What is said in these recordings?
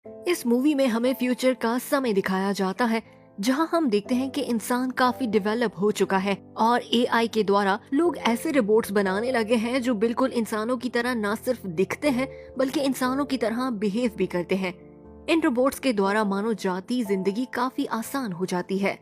इस मूवी में हमें फ्यूचर का समय दिखाया जाता है, जहां हम देखते हैं कि इंसान काफी डेवलप हो चुका है और एआई के द्वारा लोग ऐसे रोबोट्स बनाने लगे हैं जो बिल्कुल इंसानों की तरह न सिर्फ दिखते हैं बल्कि इंसानों की तरह बिहेव भी करते हैं। इन रोबोट्स के द्वारा मानव जाति जिंदगी काफी आसान हो जाती है।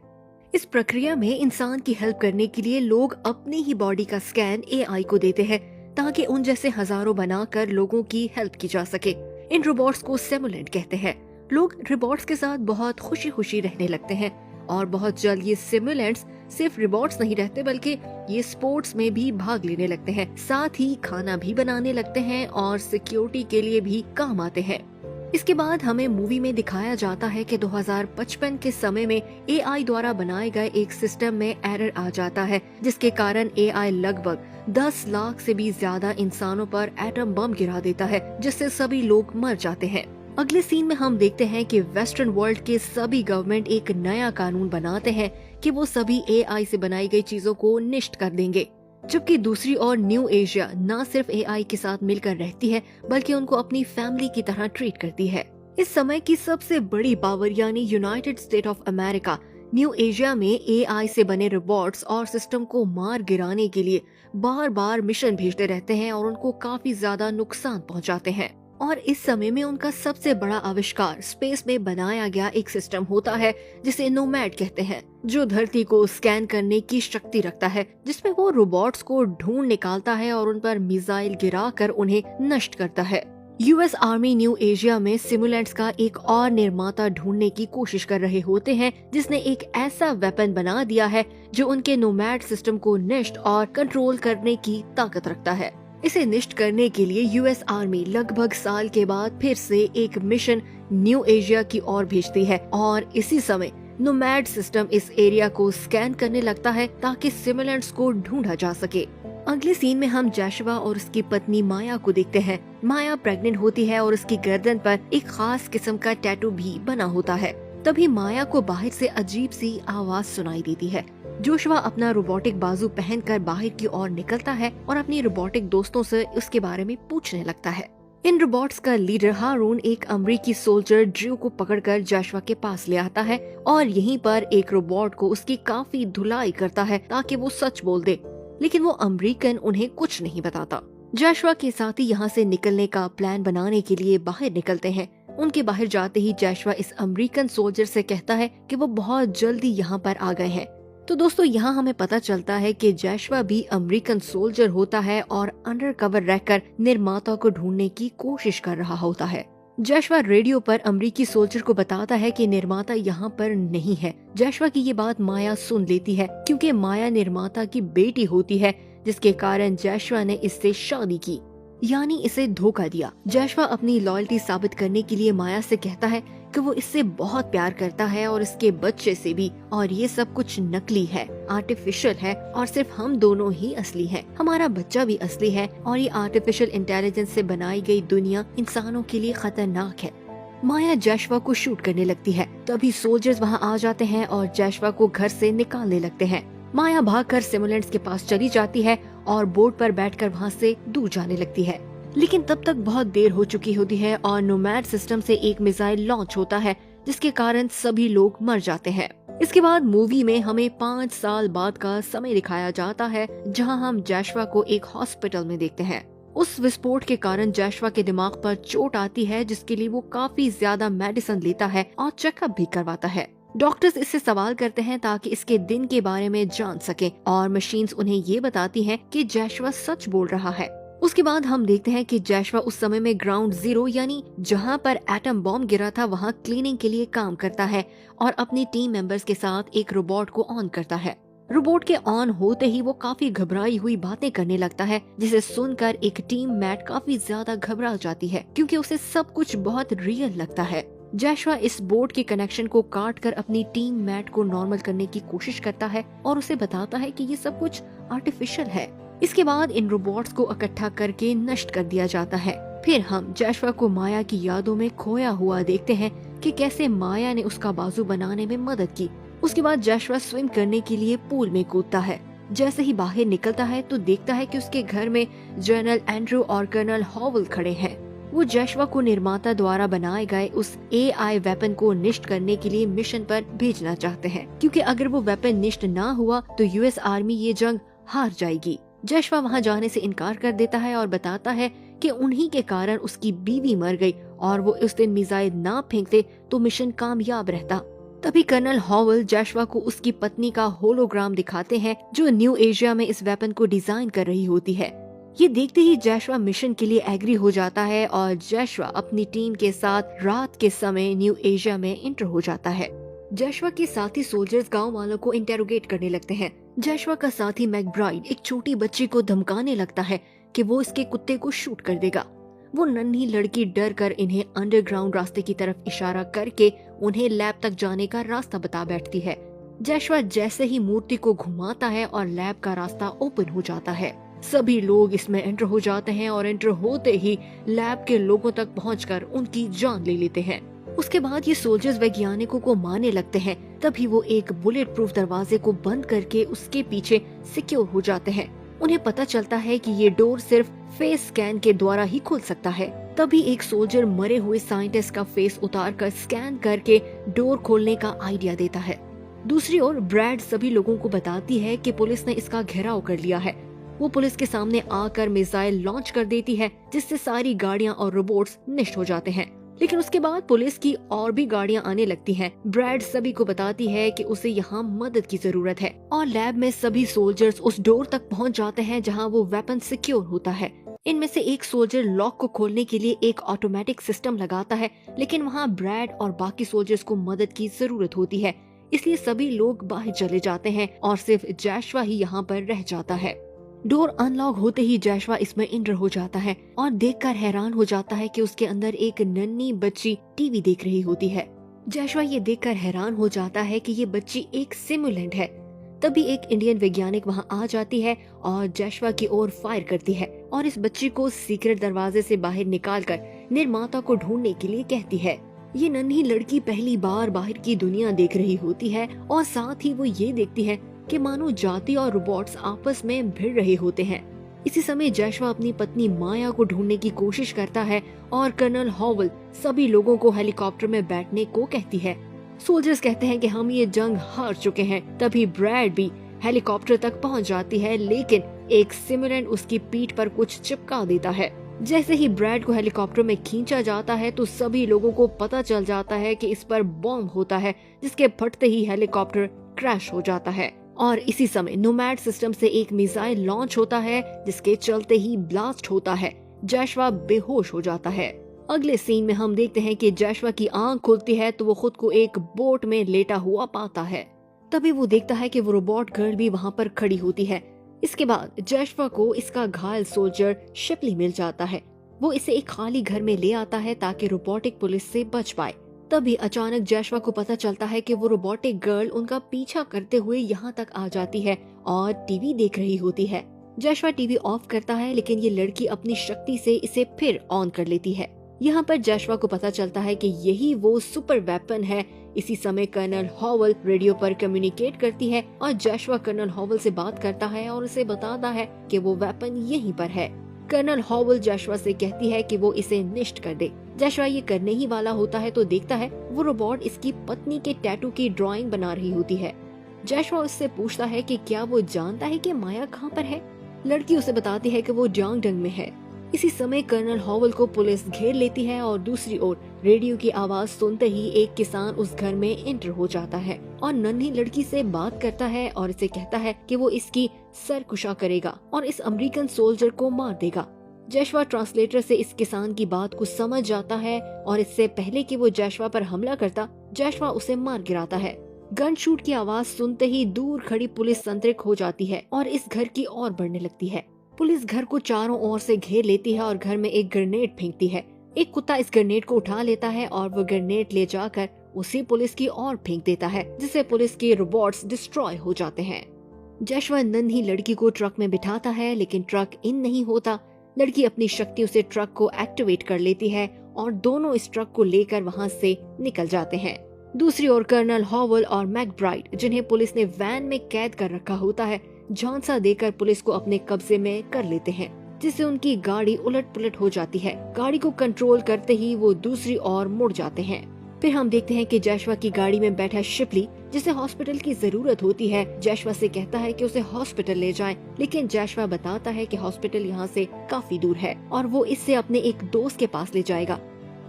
इस प्रक्रिया में इंसान की हेल्प करने के लिए लोग अपनी ही बॉडी का स्कैन एआई को देते हैं ताकि उन जैसे हजारों बनाकर लोगों की हेल्प की जा सके। इन रोबोट्स को सिमुलेंट कहते हैं। लोग रोबोट्स के साथ बहुत खुशी खुशी रहने लगते हैं और बहुत जल्द ये सिमुलेंट्स सिर्फ रोबोट्स नहीं रहते बल्कि ये स्पोर्ट्स में भी भाग लेने लगते हैं, साथ ही खाना भी बनाने लगते हैं और सिक्योरिटी के लिए भी काम आते हैं। इसके बाद हमें मूवी में दिखाया जाता है कि 2055 के समय में एआई द्वारा बनाए गए एक सिस्टम में एरर आ जाता है, जिसके कारण एआई लगभग 10 लाख से भी ज्यादा इंसानों पर एटम बम गिरा देता है, जिससे सभी लोग मर जाते हैं। अगले सीन में हम देखते हैं कि वेस्टर्न वर्ल्ड के सभी गवर्नमेंट एक नया कानून बनाते हैं कि वो सभी एआई से बनाई गई चीजों को नष्ट कर देंगे, जबकि दूसरी ओर न्यू एशिया न सिर्फ एआई के साथ मिलकर रहती है बल्कि उनको अपनी फैमिली की तरह ट्रीट करती है। इस समय की सबसे बड़ी पावर यानी United state of America new Asia में एआई से बने रोबोट्स और सिस्टम को मार गिराने के लिए बार बार मिशन भेजते रहते हैं और उनको काफी ज्यादा नुकसान पहुंचाते हैं। और इस समय में उनका सबसे बड़ा आविष्कार स्पेस में बनाया गया एक सिस्टम होता है जिसे नोमैड कहते हैं, जो धरती को स्कैन करने की शक्ति रखता है, जिसमें वो रोबोट्स को ढूंढ निकालता है और उन पर मिसाइल गिराकर उन्हें नष्ट करता है। यूएस आर्मी न्यू एशिया में सिमुलेंट्स का एक और निर्माता ढूंढने की कोशिश कर रहे होते हैं, जिसने एक ऐसा वेपन बना दिया है जो उनके नोमैड सिस्टम को नष्ट और कंट्रोल करने की ताकत रखता है। इसे नष्ट करने के लिए यूएस आर्मी लगभग साल के बाद फिर से एक मिशन न्यू एशिया की ओर भेजती है और इसी समय नोमैड सिस्टम इस एरिया को स्कैन करने लगता है ताकि सिमुलेंट्स को ढूंढा जा सके। अगले सीन में हम जैशवा और उसकी पत्नी माया को देखते हैं। माया प्रेग्नेंट होती है और उसकी गर्दन पर एक खास किस्म का टैटू भी बना होता है। तभी माया को बाहर से अजीब सी आवाज सुनाई देती है। जोशवा अपना रोबोटिक बाजू पहनकर बाहर की ओर निकलता है और अपनी रोबोटिक दोस्तों से उसके बारे में पूछने लगता है। इन रोबोट्स का लीडर हारून एक अमेरिकी सोल्जर ड्रू को पकड़कर जोशवा के पास ले आता है और यहीं पर एक रोबोट को उसकी काफी धुलाई करता है ताकि वो सच बोल दे, लेकिन वो अमेरिकन उन्हें कुछ नहीं बताता। जोशवा के साथी यहाँ से निकलने का प्लान बनाने के लिए बाहर निकलते हैं। उनके बाहर जाते ही जोशवा इस अमेरिकन सोल्जर से कहता है कि वो बहुत जल्दी यहाँ पर आ गए हैं। तो दोस्तों यहाँ हमें पता चलता है कि जोशवा भी अमेरिकन सोल्जर होता है और अंडरकवर रहकर निर्माता को ढूंढने की कोशिश कर रहा होता है। जोशवा रेडियो पर अमेरिकी सोल्जर को बताता है कि निर्माता यहाँ पर नहीं है। जोशवा की ये बात माया सुन लेती है क्योंकि माया निर्माता की बेटी होती है, जिसके कारण जोशवा ने इससे शादी की, यानी इसे धोखा दिया। जोशवा अपनी लॉयल्टी साबित करने के लिए माया से कहता है कि वो इससे बहुत प्यार करता है और इसके बच्चे से भी, और ये सब कुछ नकली है, आर्टिफिशियल है और सिर्फ हम दोनों ही असली हैं। हमारा बच्चा भी असली है और ये आर्टिफिशियल इंटेलिजेंस से बनाई गई दुनिया इंसानों के लिए खतरनाक है। माया जोशवा को शूट करने लगती है। तभी सोल्जर्स वहाँ आ जाते हैं और जोशवा को घर से निकालने लगते हैं। माया भागकर सिमुलेंट्स के पास चली जाती है और बोट पर बैठकर वहाँ से दूर जाने लगती है, लेकिन तब तक बहुत देर हो चुकी होती है और नोमैड सिस्टम से एक मिसाइल लॉन्च होता है, जिसके कारण सभी लोग मर जाते हैं। इसके बाद मूवी में हमें 5 साल बाद का समय दिखाया जाता है, जहां हम जोशवा को एक हॉस्पिटल में देखते हैं। उस विस्फोट के कारण जोशवा के दिमाग पर चोट आती है, जिसके लिए वो काफी ज्यादा मेडिसिन लेता है और चेकअप भी करवाता है। डॉक्टर्स इससे सवाल करते हैं ताकि इसके दिन के बारे में जान सके और मशीन्स उन्हें ये बताती हैं कि जोशवा सच बोल रहा है। उसके बाद हम देखते हैं कि जोशवा उस समय में ग्राउंड जीरो यानी जहां पर एटम बॉम्ब गिरा था वहां क्लीनिंग के लिए काम करता है और अपनी टीम मेंबर्स के साथ एक रोबोट को ऑन करता है। रोबोट के ऑन होते ही वो काफी घबराई हुई बातें करने लगता है, जिसे सुनकर एक टीम मेट काफी ज्यादा घबरा जाती है क्योंकि उसे सब कुछ बहुत रियल लगता है। जोशवा इस बोर्ड के कनेक्शन को काटकर अपनी टीम मेट को नॉर्मल करने की कोशिश करता है और उसे बताता है कि ये सब कुछ आर्टिफिशियल है। इसके बाद इन रोबोट्स को इकट्ठा करके नष्ट कर दिया जाता है। फिर हम जोशवा को माया की यादों में खोया हुआ देखते हैं कि कैसे माया ने उसका बाजू बनाने में मदद की। उसके बाद जोशवा स्विम करने के लिए पूल में कूदता है। जैसे ही बाहर निकलता है तो देखता है कि उसके घर में जनरल एंड्रू और कर्नल हॉवल खड़े हैं। वो जशवा को निर्माता द्वारा बनाए गए उस AI वेपन को निष्ट करने के लिए मिशन पर भेजना चाहते हैं, क्योंकि अगर वो वेपन निष्ट ना हुआ तो US आर्मी ये जंग हार जाएगी। जशवा वहाँ जाने से इनकार कर देता है और बताता है कि उन्हीं के कारण उसकी बीवी मर गई और वो उस दिन मिसाइल ना फेंकते तो मिशन कामयाब रहता। तभी कर्नल हॉवल जशवा को उसकी पत्नी का होलोग्राम दिखाते हैं जो न्यू एशिया में इस वेपन को डिजाइन कर रही होती है। ये देखते ही जशवा मिशन के लिए एग्री हो जाता है और जशवा अपनी टीम के साथ रात के समय न्यू एशिया में इंटर हो जाता है। जशवा के साथी सोल्जर्स गांव वालों को इंटेरोगेट करने लगते हैं। जशवा का साथी मैकब्राइड एक छोटी बच्ची को धमकाने लगता है कि वो इसके कुत्ते को शूट कर देगा। वो नन्ही लड़की डर कर इन्हें अंडरग्राउंड रास्ते की तरफ इशारा करके उन्हें लैब तक जाने का रास्ता बता बैठती है। जशवा जैसे ही मूर्ति को घुमाता है और लैब का रास्ता ओपन हो जाता है। सभी लोग इसमें एंटर हो जाते हैं और एंटर होते ही लैब के लोगों तक पहुंचकर उनकी जान ले लेते हैं। उसके बाद ये सोल्जर्स वैज्ञानिकों को मारने लगते हैं। तभी वो एक बुलेट प्रूफ दरवाजे को बंद करके उसके पीछे सिक्योर हो जाते हैं। उन्हें पता चलता है कि ये डोर सिर्फ फेस स्कैन के द्वारा ही खुल सकता है। तभी एक सोल्जर मरे हुए साइंटिस्ट का फेस उतारकर स्कैन करके डोर खोलने का आइडिया देता है। दूसरी ओर ब्रैड सभी लोगों को बताती है कि पुलिस ने इसका घेराव कर लिया है। वो पुलिस के सामने आकर मिसाइल लॉन्च कर देती है, जिससे सारी गाड़ियां और रोबोट्स नष्ट हो जाते हैं। लेकिन उसके बाद पुलिस की और भी गाड़ियां आने लगती हैं। ब्रैड सभी को बताती है कि उसे यहाँ मदद की जरूरत है और लैब में सभी सोल्जर्स उस डोर तक पहुँच जाते हैं जहाँ वो वेपन सिक्योर होता है। इनमें से एक सोल्जर लॉक को खोलने के लिए एक ऑटोमेटिक सिस्टम लगाता है, लेकिन वहाँ ब्रैड और बाकी सोल्जर्स को मदद की जरूरत होती है, इसलिए सभी लोग बाहर चले जाते हैं और सिर्फ जशवा ही यहाँ पर रह जाता है। डोर अनलॉक होते ही जशवा इसमें इंटर हो जाता है और देखकर हैरान हो जाता है कि उसके अंदर एक नन्ही बच्ची टीवी देख रही होती है। जशवा ये देखकर हैरान हो जाता है कि ये बच्ची एक सिमुलेंट है। तभी एक इंडियन वैज्ञानिक वहाँ आ जाती है और जशवा की ओर फायर करती है और इस बच्ची को सीक्रेट दरवाजे से बाहर निकालकर निर्माता को ढूंढने के लिए कहती है। ये नन्ही लड़की पहली बार बाहर की दुनिया देख रही होती है और साथ ही वो ये देखती है कि मानो जाति और रोबोट्स आपस में भिड़ रहे होते हैं। इसी समय जशवा अपनी पत्नी माया को ढूंढने की कोशिश करता है और कर्नल हॉवल सभी लोगों को हेलीकॉप्टर में बैठने को कहती है। सोल्जर्स कहते हैं कि हम ये जंग हार चुके हैं। तभी ब्रैड भी हेलीकॉप्टर तक पहुंच जाती है, लेकिन एक सिमुलेंट उसकी पीठ पर कुछ चिपका देता है। जैसे ही ब्रैड को हेलीकॉप्टर में खींचा जाता है तो सभी लोगों को पता चल जाता है कि इस पर बॉम्ब होता है, जिसके फटते ही हेलीकॉप्टर क्रैश हो जाता है। और इसी समय नोमैड सिस्टम से एक मिसाइल लॉन्च होता है, जिसके चलते ही ब्लास्ट होता है। जशवा बेहोश हो जाता है। अगले सीन में हम देखते हैं कि जशवा की आंख खुलती है तो वो खुद को एक बोट में लेटा हुआ पाता है। तभी वो देखता है कि वो रोबोट गर्ल भी वहाँ पर खड़ी होती है। इसके बाद जशवा को इसका घायल सोल्जर शिपली मिल जाता है। वो इसे एक खाली घर में ले आता है ताकि रोबोटिक पुलिस से बच पाए। तभी अचानक जशवा को पता चलता है कि वो रोबोटिक गर्ल उनका पीछा करते हुए यहाँ तक आ जाती है और टीवी देख रही होती है। जशवा टीवी ऑफ करता है, लेकिन ये लड़की अपनी शक्ति से इसे फिर ऑन कर लेती है। यहाँ पर जशवा को पता चलता है कि यही वो सुपर वेपन है। इसी समय कर्नल हॉवल रेडियो पर कम्युनिकेट करती है और जशवा कर्नल हॉवल से बात करता है और उसे बताता है कि वो वेपन यहीं पर है। कर्नल हॉवल जशवा से कहती है कि वो इसे निष्ट कर दे। जशवा ये करने ही वाला होता है तो देखता है वो रोबोट इसकी पत्नी के टैटू की ड्राइंग बना रही होती है। जशवा उससे पूछता है कि क्या वो जानता है कि माया कहाँ पर है। लड़की उसे बताती है कि वो जांगडंग में है। इसी समय कर्नल हॉवल को पुलिस घेर लेती है और दूसरी ओर रेडियो की आवाज सुनते ही एक किसान उस घर में एंटर हो जाता है और नन्ही लड़की से बात करता है और इसे कहता है कि वो इसकी सरकुशा करेगा और इस अमेरिकन सोल्जर को मार देगा। जशवा ट्रांसलेटर से इस किसान की बात को समझ जाता है और इससे पहले कि वो जशवा पर हमला करता, जशवा उसे मार गिराता है। गन शूट की आवाज सुनते ही दूर खड़ी पुलिस संतृप्त हो जाती है और इस घर की ओर बढ़ने लगती है। पुलिस घर को चारों ओर से घेर लेती है और घर में एक ग्रेनेड फेंकती है। एक कुत्ता इस ग्रेनेड को उठा लेता है और वो ग्रेनेड ले जाकर उसी पुलिस की ओर फेंक देता है, जिससे पुलिस के रोबोट्स डिस्ट्रॉय हो जाते हैं। जशवा नन्ही लड़की को ट्रक में बिठाता है, लेकिन ट्रक इन नहीं होता। लड़की अपनी शक्तियों से ट्रक को एक्टिवेट कर लेती है और दोनों इस ट्रक को लेकर वहाँ से निकल जाते हैं। दूसरी ओर कर्नल हॉवल और मैकब्राइड, जिन्हें पुलिस ने वैन में कैद कर रखा होता है, झांसा देकर पुलिस को अपने कब्जे में कर लेते हैं। जिससे उनकी गाड़ी उलट पुलट हो जाती है। गाड़ी को कंट्रोल करते ही वो दूसरी ओर मुड़ जाते हैं। फिर हम देखते हैं कि जैशवा की गाड़ी में बैठा शिपली, जिसे हॉस्पिटल की जरूरत होती है, जैशवा से कहता है कि उसे हॉस्पिटल ले जाएं, लेकिन जैशवा बताता है कि हॉस्पिटल यहाँ से काफी दूर है और वो इससे अपने एक दोस्त के पास ले जाएगा।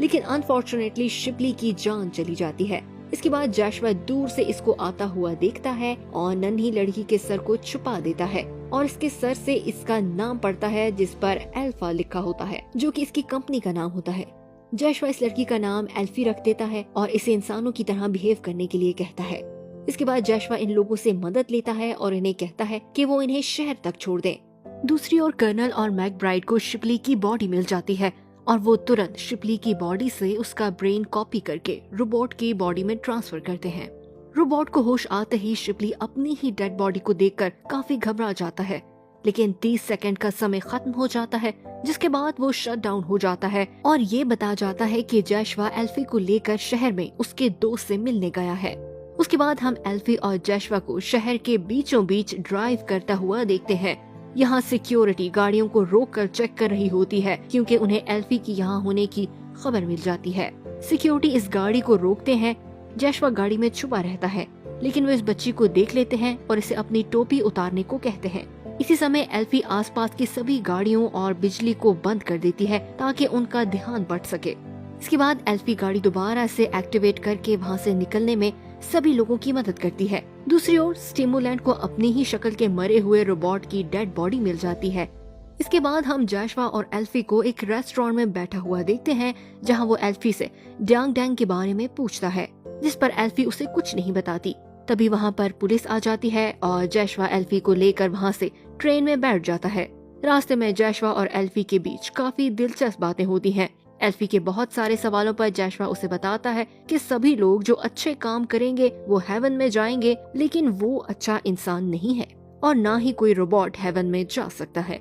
लेकिन अनफॉर्चुनेटली शिपली की जान चली जाती है। इसके बाद जैशवा दूर से इसको आता हुआ देखता है और नन्ही लड़की के सर को छुपा देता है और इसके सर से इसका नाम पड़ता है, जिस पर अल्फा लिखा होता है, जो कि इसकी कंपनी का नाम होता है। जैशवा इस लड़की का नाम एल्फी रख देता है और इसे इंसानों की तरह बिहेव करने के लिए कहता है। इसके बाद जैशवा इन लोगों से मदद लेता है और इन्हें कहता है कि वो इन्हें शहर तक छोड़ दें। दूसरी ओर कर्नल और मैकब्राइड को शिपली की बॉडी मिल जाती है और वो तुरंत शिपली की बॉडी से उसका ब्रेन कॉपी करके रोबोट की बॉडी में ट्रांसफर करते हैं। रोबोट को होश आते ही शिपली अपनी ही डेड बॉडी को देखकर काफी घबरा जाता है, लेकिन 30 सेकंड का समय खत्म हो जाता है, जिसके बाद वो शट डाउन हो जाता है और ये बता जाता है कि जैशवा एल्फी को लेकर शहर में उसके दोस्त से मिलने गया है। उसके बाद हम एल्फी और जैशवा को शहर के बीचों बीच ड्राइव करता हुआ देखते हैं। यहाँ सिक्योरिटी गाड़ियों को रोककर चेक कर रही होती है, क्योंकि उन्हें एल्फी की यहाँ होने की खबर मिल जाती है। सिक्योरिटी इस गाड़ी को रोकते हैं। जैशवा गाड़ी में छुपा रहता है, लेकिन वो इस बच्ची को देख लेते हैं और इसे अपनी टोपी उतारने को कहते हैं। इसी समय एल्फी आसपास की सभी गाड़ियों और बिजली को बंद कर देती है ताकि उनका ध्यान बट सके। इसके बाद एल्फी गाड़ी दोबारा से एक्टिवेट करके वहाँ से निकलने में सभी लोगों की मदद करती है। दूसरी ओर स्टिमुलेंट को अपनी ही शक्ल के मरे हुए रोबोट की डेड बॉडी मिल जाती है। इसके बाद हम जैशवा और एल्फी को एक रेस्टोरेंट में बैठा हुआ देखते हैं, जहाँ वो एल्फी से डैंग डैंग के बारे में पूछता है, जिस पर एल्फी उसे कुछ नहीं बताती। तभी वहाँ पर पुलिस आ जाती है और जैशवा एल्फी को लेकर वहाँ से ट्रेन में बैठ जाता है। रास्ते में जैशवा और एल्फी के बीच काफी दिलचस्प बातें होती हैं। एल्फी के बहुत सारे सवालों पर जैशवा उसे बताता है कि सभी लोग जो अच्छे काम करेंगे वो हेवन में जाएंगे, लेकिन वो अच्छा इंसान नहीं है और ना ही कोई रोबोट हेवन में जा सकता है।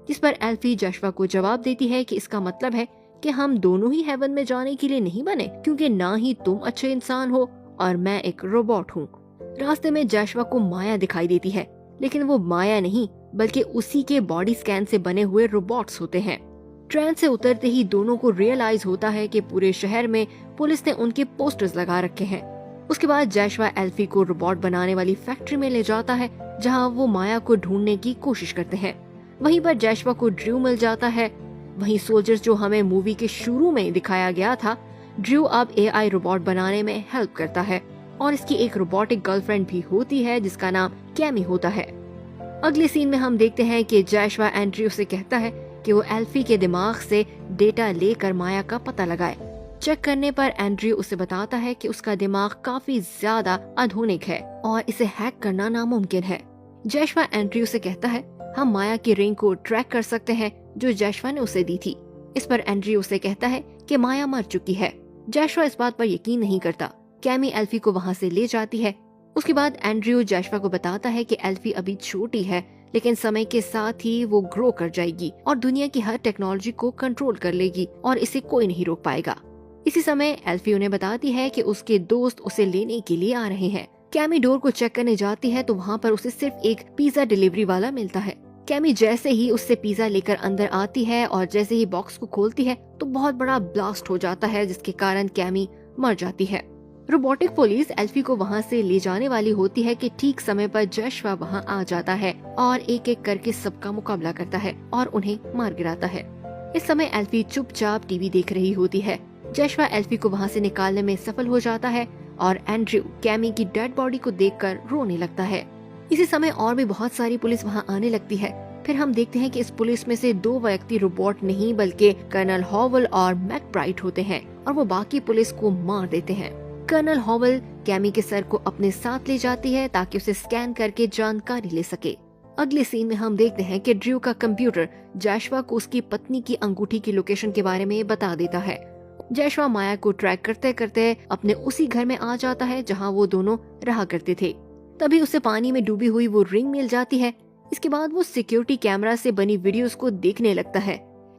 जिस पर एल्फी जैशवा को जवाब देती है कि इसका मतलब है कि हम दोनों ही हेवन में जाने के लिए नहीं बने, क्योंकि ना ही तुम अच्छे इंसान हो और मैं एक रोबोट हूँ। रास्ते में जैशवा को माया दिखाई देती है, लेकिन वो माया नहीं बल्कि उसी के बॉडी स्कैन से बने हुए रोबोट्स होते हैं। ट्रेन से उतरते ही दोनों को रियलाइज होता है कि पूरे शहर में पुलिस ने उनके पोस्टर्स लगा रखे हैं। उसके बाद जैशवा एल्फी को रोबोट बनाने वाली फैक्ट्री में ले जाता है, जहां वो माया को ढूंढने की कोशिश करते हैं। वहीं पर जैशवा को ड्रू मिल जाता है। वहीं सोल्जर्स जो हमें मूवी के शुरू में दिखाया गया था, ड्रू अब एआई रोबोट बनाने में हेल्प करता है और इसकी एक रोबोटिक गर्लफ्रेंड भी होती है जिसका नाम कैमी होता है। अगले सीन में हम देखते हैं कि जैशवा एंड्रयू से कहता है कि वो एल्फी के दिमाग से डेटा लेकर माया का पता लगाए। चेक करने पर एंड्रयू उसे बताता है कि उसका दिमाग काफी ज्यादा आधुनिक है और इसे हैक करना नामुमकिन है। जैशवा एंड्रयू से कहता है हम माया की रिंग को ट्रैक कर सकते हैं जो जैशवा ने उसे दी थी। इस पर एंड्रयू उसे कहता है कि माया मर चुकी है। जैशवा इस बात पर यकीन नहीं करता। कैमी एल्फी को वहाँ से ले जाती है। उसके बाद एंड्रयू जैशवा को बताता है कि एल्फी अभी छोटी है, लेकिन समय के साथ ही वो ग्रो कर जाएगी और दुनिया की हर टेक्नोलॉजी को कंट्रोल कर लेगी और इसे कोई नहीं रोक पाएगा। इसी समय एल्फी उन्हें बताती है कि उसके दोस्त उसे लेने के लिए आ रहे हैं। कैमी डोर को चेक करने जाती है तो वहाँ पर उसे सिर्फ एक पिज्जा डिलीवरी वाला मिलता है। कैमी जैसे ही उससे पिज्जा लेकर अंदर आती है और जैसे ही बॉक्स को खोलती है तो बहुत बड़ा ब्लास्ट हो जाता है, जिसके कारण कैमी मर जाती है। रोबोटिक पुलिस एल्फी को वहाँ से ले जाने वाली होती है कि ठीक समय पर जैशवा वहाँ आ जाता है और एक एक करके सबका मुकाबला करता है और उन्हें मार गिराता है। इस समय एल्फी चुपचाप टीवी देख रही होती है। जैशवा एल्फी को वहाँ से निकालने में सफल हो जाता है और एंड्रयू कैमी की डेड बॉडी को देखकर रोने लगता है। इसी समय और भी बहुत सारी पुलिस वहाँ आने लगती है। फिर हम देखते हैं कि इस पुलिस में से 2 व्यक्ति रोबोट नहीं बल्कि कर्नल हॉवल और मैकब्राइड होते हैं और वो बाकी पुलिस को मार देते हैं। कर्नल हॉवल कैमी के सर को अपने साथ ले जाती है ताकि उसे स्कैन करके जानकारी ले सके। अगले सीन में हम देखते हैं कि ड्रू का कंप्यूटर जैशवा को उसकी पत्नी की अंगूठी की लोकेशन के बारे में बता देता है। जैशवा माया को ट्रैक करते करते अपने उसी घर में आ जाता है जहां वो दोनों रहा करते थे। तभी उसे पानी में डूबी हुई वो रिंग मिल जाती है। इसके बाद वो सिक्योरिटी कैमरा से बनी वीडियोस को देखने लगता है।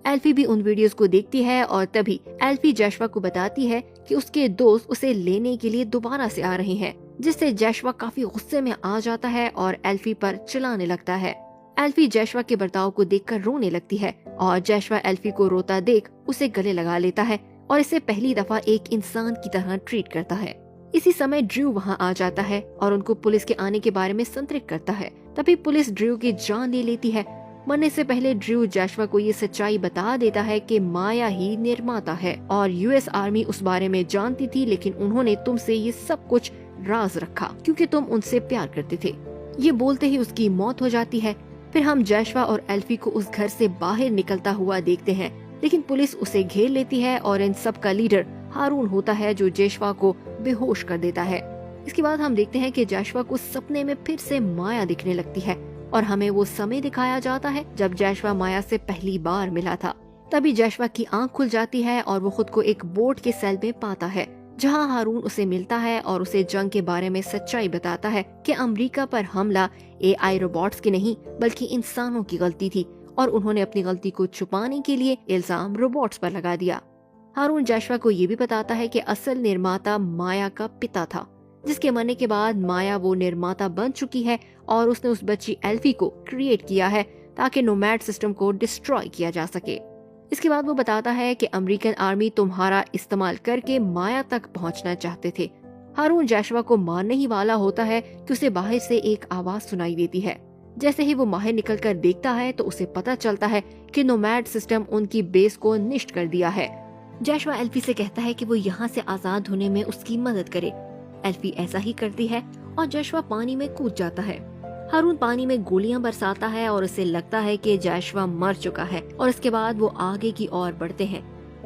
एल्फी भी उन वीडियोस को देखती है और तभी एल्फी जैशवा को बताती है कि उसके दोस्त उसे लेने के लिए दोबारा से आ रहे हैं, जिससे जैशवा काफी गुस्से में आ जाता है और एल्फी पर चिल्लाने लगता है। एल्फी जैशवा के बर्ताव को देखकर रोने लगती है और जैशवा एल्फी को रोता देख उसे गले लगा लेता है और इसे पहली दफा एक इंसान की तरह ट्रीट करता है। इसी समय ड्रू वहाँ आ जाता है और उनको पुलिस के आने के बारे में संतृप्त करता है। तभी पुलिस ड्रू की जान ले लेती है। मरने से पहले ड्रू जैशवा को ये सच्चाई बता देता है कि माया ही निर्माता है और यूएस आर्मी उस बारे में जानती थी, लेकिन उन्होंने तुमसे ये सब कुछ राज रखा क्योंकि तुम उनसे प्यार करते थे। ये बोलते ही उसकी मौत हो जाती है। फिर हम जैशवा और एल्फी को उस घर से बाहर निकलता हुआ देखते हैं, लेकिन पुलिस उसे घेर लेती है और इन सब का लीडर हारून होता है जो जैशवा को बेहोश कर देता है। इसके बाद हम देखते हैं कि जैशवा को सपने में फिर से माया दिखने लगती है और हमें वो समय दिखाया जाता है जब जैशवा माया से पहली बार मिला था। तभी जैशवा की आंख खुल जाती है और वो खुद को एक बोट के सेल में पाता है जहां हारून उसे मिलता है और उसे जंग के बारे में सच्चाई बताता है कि अमेरिका पर हमला एआई रोबोट्स की नहीं बल्कि इंसानों की गलती थी और उन्होंने अपनी गलती को छुपाने के लिए इल्जाम रोबोट्स पर लगा दिया। हारून जैशवा को ये भी बताता है कि असल निर्माता माया का पिता था, जिसके मरने के बाद माया वो निर्माता बन चुकी है और उसने उस बच्ची एल्फी को क्रिएट किया है ताकि नोमैड सिस्टम को डिस्ट्रॉय किया जा सके। इसके बाद वो बताता है कि अमेरिकन आर्मी तुम्हारा इस्तेमाल करके माया तक पहुंचना चाहते थे। हारून जैशवा को मारने ही वाला होता है कि उसे बाहर से एक आवाज सुनाई देती है। जैसे ही वो बाहर निकलकर देखता है तो उसे पता चलता है कि नोमैड सिस्टम उनकी बेस को नष्ट कर दिया है। जैशवा एल्फी से कहता है कि वो यहाँ से आजाद होने में उसकी मदद करे। एल्फी ऐसा ही करती है और जैशवा पानी में कूद जाता है। हारून पानी में गोलियां बरसाता है और उसे लगता है कि जैशवा मर चुका है और इसके बाद वो आगे की ओर बढ़ते हैं,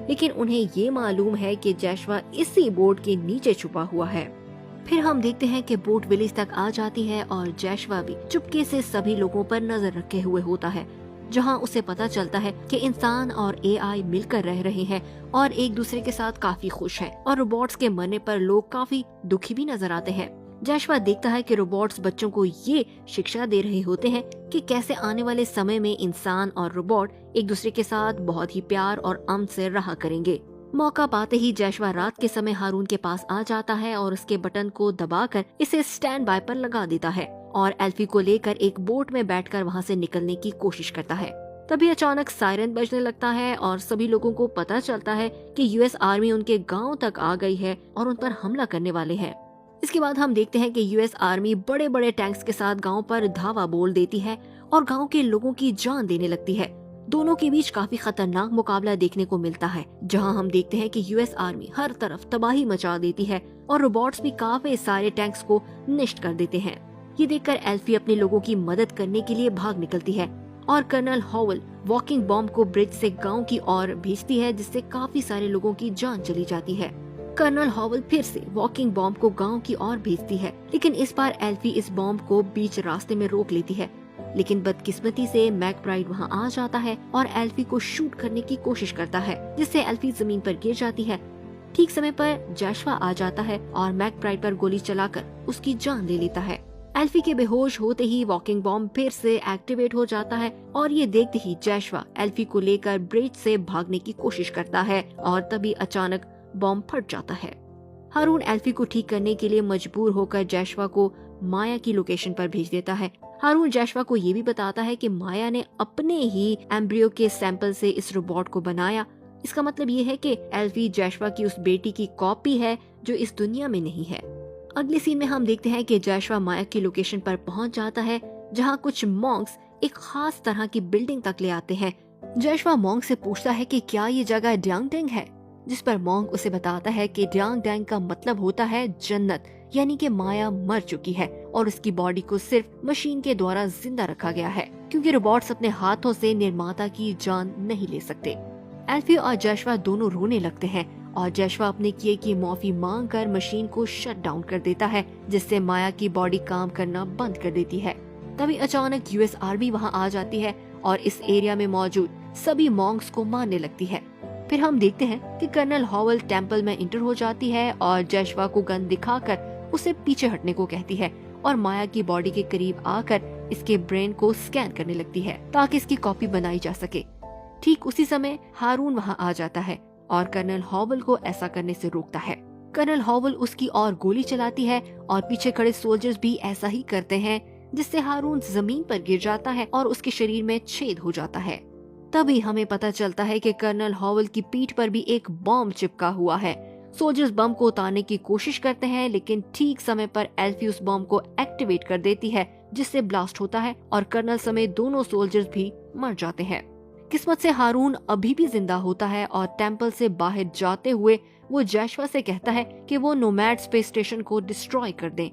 लेकिन उन्हें ये मालूम है कि जैशवा इसी बोट के नीचे छुपा हुआ है। फिर हम देखते हैं कि बोट विलेज तक आ जाती है और जैशवा भी चुपके से सभी लोगों पर नजर रखे हुए होता है, जहां उसे पता चलता है कि इंसान और एआई मिलकर रह रहे हैं और एक दूसरे के साथ काफी खुश हैं और रोबोट्स के मरने पर लोग काफी दुखी भी नजर आते हैं। जैशवा देखता है कि रोबोट्स बच्चों को ये शिक्षा दे रहे होते हैं कि कैसे आने वाले समय में इंसान और रोबोट एक दूसरे के साथ बहुत ही प्यार और अमन से रहा करेंगे। मौका पाते ही जैशवा रात के समय हारून के पास आ जाता है और उसके बटन को दबाकर इसे स्टैंड बाय पर लगा देता है और एल्फी को लेकर एक बोट में बैठकर वहाँ से निकलने की कोशिश करता है। तभी अचानक सायरन बजने लगता है और सभी लोगों को पता चलता है कि यूएस आर्मी उनके गांव तक आ गई है और उन पर हमला करने वाले हैं। इसके बाद हम देखते हैं कि यूएस आर्मी बड़े बड़े टैंक्स के साथ गांव पर धावा बोल देती है और गांव के लोगों की जान देने लगती है। दोनों के बीच काफी खतरनाक मुकाबला देखने को मिलता है, जहां हम देखते हैं कि यूएस आर्मी हर तरफ तबाही मचा देती है और रोबोट्स भी काफी सारे टैंक्स को नष्ट कर देते हैं। ये देखकर एल्फी अपने लोगों की मदद करने के लिए भाग निकलती है और कर्नल हॉवल वॉकिंग बॉम्ब को ब्रिज से गांव की ओर भेजती है, जिससे काफी सारे लोगों की जान चली जाती है। कर्नल हॉवल फिर से वॉकिंग बॉम्ब को गांव की ओर भेजती है, लेकिन इस बार एल्फी इस बॉम्ब को बीच रास्ते में रोक लेती है। लेकिन बदकिस्मती से मैकब्राइड वहां आ जाता है और एल्फी को शूट करने की कोशिश करता है, जिससे एल्फी जमीन पर गिर जाती है। ठीक समय पर जैशवा आ जाता है और मैकब्राइड पर गोली चलाकर उसकी जान ले लेता है। एल्फी के बेहोश होते ही वॉकिंग बॉम्ब फिर से एक्टिवेट हो जाता है और ये देखते ही जैशवा एल्फी को लेकर ब्रिज से भागने की कोशिश करता है और तभी अचानक बॉम्ब फट जाता है। हारून एल्फी को ठीक करने के लिए मजबूर होकर जैशवा को माया की लोकेशन पर भेज देता है। हारून जैशवा को ये भी बताता है कि माया ने अपने ही एम्ब्रियो के सैंपल से इस रोबोट को बनाया। इसका मतलब ये है कि एल्फी जैशवा की उस बेटी की कॉपी है जो इस दुनिया में नहीं है। अगले सीन में हम देखते हैं कि जैशवा माया की लोकेशन पर पहुंच जाता है, जहां कुछ मॉन्क्स एक खास तरह की बिल्डिंग तक ले आते हैं। जैशवा मॉन्क से पूछता है कि क्या ये जगह ड्यांग डेंग है, जिस पर मॉन्क उसे बताता है कि ड्यांग डेंग का मतलब होता है जन्नत, यानी कि माया मर चुकी है और उसकी बॉडी को सिर्फ मशीन के द्वारा जिंदा रखा गया है, क्योंकि रोबोट्स अपने हाथों से निर्माता की जान नहीं ले सकते। एल्फी और जैशवा दोनों रोने लगते हैं और जैशवा अपने किए की माफी मांगकर मशीन को शट डाउन कर देता है, जिससे माया की बॉडी काम करना बंद कर देती है। तभी अचानक यूएस आर्मी वहां आ जाती है और इस एरिया में मौजूद सभी मॉन्क्स को मारने लगती है। फिर हम देखते हैं कि कर्नल हॉवल टेम्पल में इंटर हो जाती है और जैशवा को गन दिखाकर उसे पीछे हटने को कहती है और माया की बॉडी के करीब आकर इसके ब्रेन को स्कैन करने लगती है ताकि इसकी कॉपी बनाई जा सके। ठीक उसी समय हारून वहां आ जाता है और कर्नल हॉवल को ऐसा करने से रोकता है। कर्नल हॉवल उसकी ओर गोली चलाती है और पीछे खड़े सोल्जर्स भी ऐसा ही करते हैं, जिससे हारून जमीन पर गिर जाता है और उसके शरीर में छेद हो जाता है। तभी हमें पता चलता है कि कर्नल हॉवेल की पीठ पर भी एक बॉम्ब चिपका हुआ है। सोल्जर्स बम को उतारने की कोशिश करते हैं, लेकिन ठीक समय पर एल्फी उस बम को एक्टिवेट कर देती है, जिससे ब्लास्ट होता है और कर्नल समेत दोनों सोल्जर्स भी मर जाते हैं। किस्मत से हारून अभी भी जिंदा होता है और टेम्पल से बाहर जाते हुए वो जैशवा से कहता है कि वो नोमैड स्पेस स्टेशन को डिस्ट्रॉय कर दें।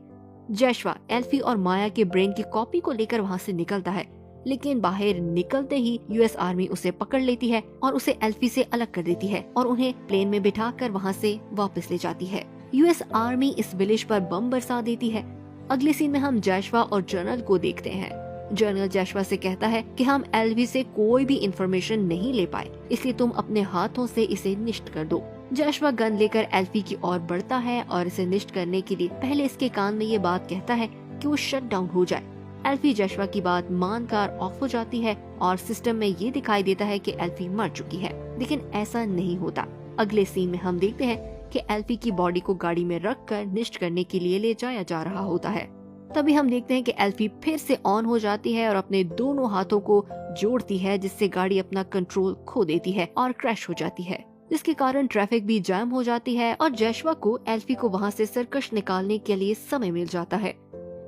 जैशवा एल्फी और माया के ब्रेन की कॉपी को लेकर वहाँ से निकलता है, लेकिन बाहर निकलते ही यूएस आर्मी उसे पकड़ लेती है और उसे एल्फी से अलग कर देती है और उन्हें प्लेन में बिठाकर वहाँ से वापस ले जाती है। यूएस आर्मी इस विलेज पर बम बरसा देती है। अगले सीन में हम जैशवा और जनरल को देखते हैं। जनरल जैशवा से कहता है कि हम एल्वी से कोई भी इंफॉर्मेशन नहीं ले पाए, इसलिए तुम अपने हाथों से इसे निष्ट कर दो। जैशवा गन लेकर एल्फी की ओर बढ़ता है और इसे निष्ट करने के लिए पहले इसके कान में ये बात कहता है कि वो शट डाउन हो जाए। एल्फी जैशवा की बात मानकर ऑफ हो जाती है और सिस्टम में ये दिखाई देता है कि एल्फी मर चुकी है, लेकिन ऐसा नहीं होता। अगले सीन में हम देखते हैं कि एल्फी की बॉडी को गाड़ी में रखकर निष्ट करने के लिए ले जाया जा रहा होता है। तभी हम देखते हैं कि एल्फी फिर से ऑन हो जाती है और अपने दोनों हाथों को जोड़ती है, जिससे गाड़ी अपना कंट्रोल खो देती है और क्रैश हो जाती है, जिसके कारण ट्रैफिक भी जाम हो जाती है और जैशवा को एल्फी को वहाँ से सर्कस निकालने के लिए समय मिल जाता है।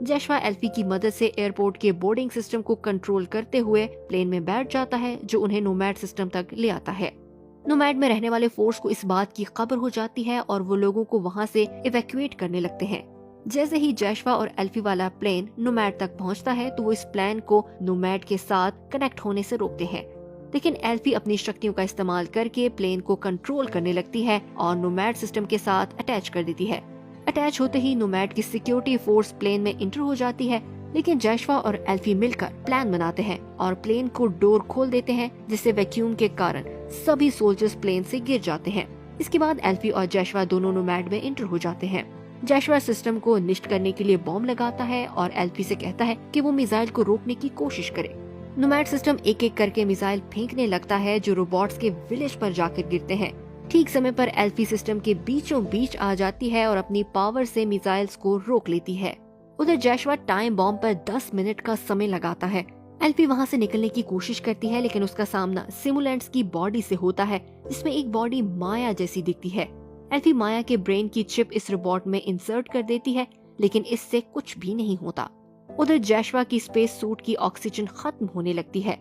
जैशवा एल्फी की मदद से एयरपोर्ट के बोर्डिंग सिस्टम को कंट्रोल करते हुए प्लेन में बैठ जाता है, जो उन्हें नोमैड सिस्टम तक ले आता है। नोमैड में रहने वाले फोर्स को इस बात की खबर हो जाती है और वो लोगों को वहाँ से इवैक्यूएट करने लगते हैं। जैसे ही जैशवा और एल्फी वाला प्लेन नोमैड तक पहुँचता है तो वो इस प्लान को नोमैड के साथ कनेक्ट होने से रोकते हैं, लेकिन एल्फी अपनी शक्तियों का इस्तेमाल करके प्लेन को कंट्रोल करने लगती है और नोमैड सिस्टम के साथ अटैच कर देती है। अटैच होते ही नोमैड की सिक्योरिटी फोर्स प्लेन में इंटर हो जाती है, लेकिन जैशवा और एल्फी मिलकर प्लान बनाते हैं और प्लेन को डोर खोल देते हैं, जिससे वैक्यूम के कारण सभी सोल्जर्स प्लेन से गिर जाते हैं। इसके बाद एल्फी और जैशवा दोनों नोमैड में इंटर हो जाते हैं। जैशवा सिस्टम को निष्ट करने के लिए बॉम्ब लगाता है और एल्फी से कहता है कि वो मिसाइल को रोकने की कोशिश करे। नोमैड सिस्टम एक एक करके मिसाइल फेंकने लगता है, जो रोबोट्स के विलेज पर जाकर गिरते हैं। ठीक समय पर एल्फी सिस्टम के बीचों बीच आ जाती है और अपनी पावर से मिसाइल्स को रोक लेती है। उधर जैशवा टाइम बॉम्ब पर 10 मिनट का समय लगाता है। एल्फी वहाँ से निकलने की कोशिश करती है, लेकिन उसका सामना सिमुलेंट्स की बॉडी से होता है, जिसमें एक बॉडी माया जैसी दिखती है। एल्फी माया के ब्रेन की चिप इस रोबोट में इंसर्ट कर देती है, लेकिन इससे कुछ भी नहीं होता। उधर जैशवा की स्पेस सूट की ऑक्सीजन खत्म होने लगती है।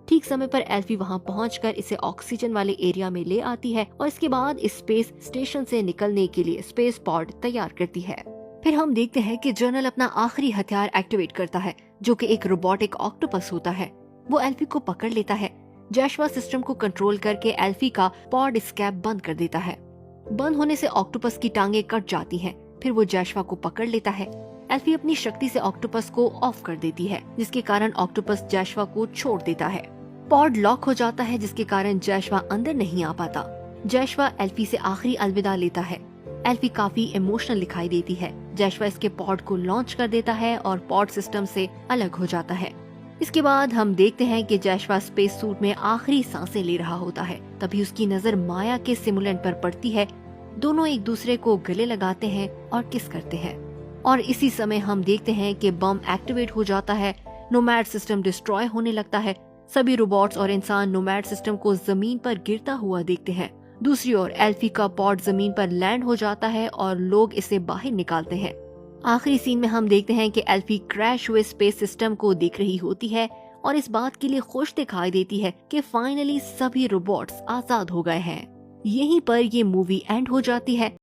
ठीक समय पर एल्फी वहां पहुंचकर इसे ऑक्सीजन वाले एरिया में ले आती है और इसके बाद इस स्पेस स्टेशन से निकलने के लिए स्पेस पॉड तैयार करती है। फिर हम देखते हैं कि जनरल अपना आखिरी हथियार एक्टिवेट करता है, जो कि एक रोबोटिक ऑक्टोपस होता है। वो एल्फी को पकड़ लेता है। जैशवा सिस्टम को कंट्रोल करके एल्फी का पॉड स्कैप बंद कर देता है। बंद होने से ऑक्टोपस की टांगे कट जाती हैं। फिर वो जैशवा को पकड़ लेता है। एल्फी अपनी शक्ति से ऑक्टोपस को ऑफ कर देती है, जिसके कारण ऑक्टोपस जैशवा को छोड़ देता है। पॉड लॉक हो जाता है, जिसके कारण जैशवा अंदर नहीं आ पाता। जैशवा एल्फी से आखिरी अलविदा लेता है। एल्फी काफी इमोशनल दिखाई देती है। जैशवा इसके पॉड को लॉन्च कर देता है और पॉड सिस्टम से अलग हो जाता है। इसके बाद हम देखते हैं कि जैशवा स्पेस सूट में आखिरी सांसें ले रहा होता है। तभी उसकी नजर माया के सिमुलेंट पर पड़ती है। दोनों एक दूसरे को गले लगाते हैं और किस करते हैं। और इसी समय हम देखते हैं कि बम एक्टिवेट हो जाता है। नोमैड सिस्टम डिस्ट्रॉय होने लगता है। सभी रोबोट्स और इंसान नोमैड सिस्टम को जमीन पर गिरता हुआ देखते हैं। दूसरी ओर एल्फी का पॉड जमीन पर लैंड हो जाता है और लोग इसे बाहर निकालते हैं। आखिरी सीन में हम देखते हैं कि एल्फी क्रैश हुए स्पेस सिस्टम को देख रही होती है और इस बात के लिए खुश दिखाई देती है कि फाइनली सभी रोबोट्स आजाद हो गए हैं। यहीं पर ये मूवी एंड हो जाती है।